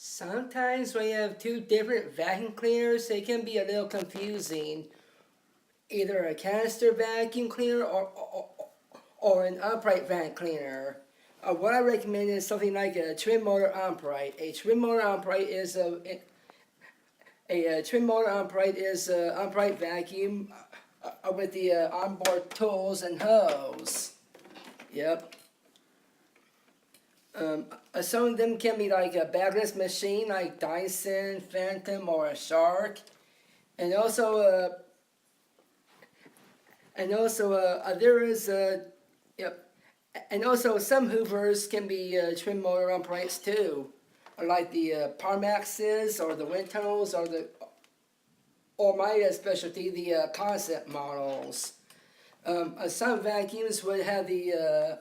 Sometimes when you have two different vacuum cleaners, it can be a little confusing. Either a canister vacuum cleaner or an upright vacuum cleaner. What I recommend is something like a twin motor upright. A twin motor upright is a twin motor upright is a upright vacuum with the onboard tools and hose. Yep. Some of them can be like a bagless machine, like Dyson, Phantom, or a Shark, and also there is yep, and also some Hoovers can be twin motor uprights too, like the Parmaxes or the wind tunnels or my specialty, the concept models. Some vacuums would have the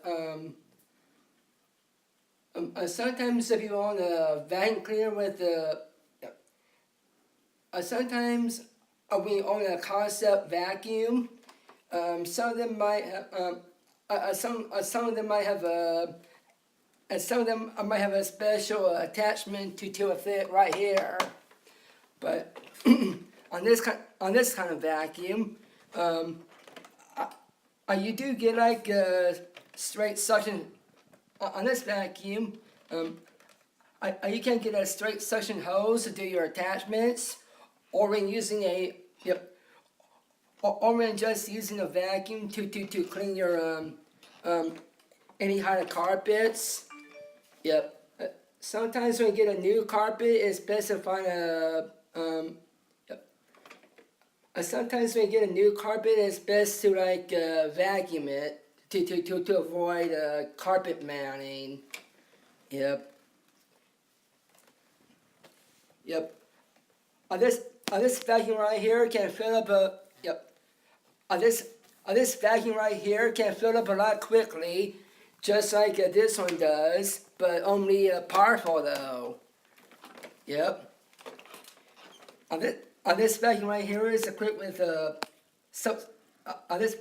sometimes if you own a vacuum cleaner with sometimes when you own a concept vacuum, some of them might have some of them might have a some of them might have a special attachment to a fit right here, but on this kind of vacuum, you do get like straight suction. On this vacuum, you can get a straight suction hose to do your attachments, or when using or when just using a vacuum to clean your any kind of carpets. Yep. Sometimes when you get a new carpet, it's best to find a sometimes when you get a new carpet, it's best to like vacuum it to avoid carpet mounting. Yep. Yep. This vacuum right here can fill up a yep. This vacuum right here can fill up a lot quickly, just like this one does, but only powerful though. Yep. This vacuum right here is equipped with this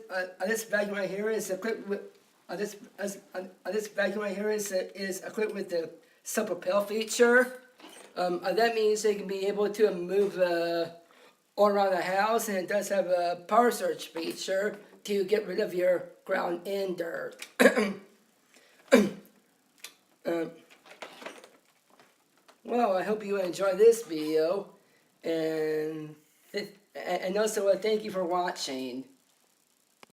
vacuum right here is equipped with this vacuum right here is equipped with the sub-propel feature. That means it can be able to move all around the house, and it does have a power surge feature to get rid of your ground in dirt. Well, I hope you enjoy this video, and also thank you for watching.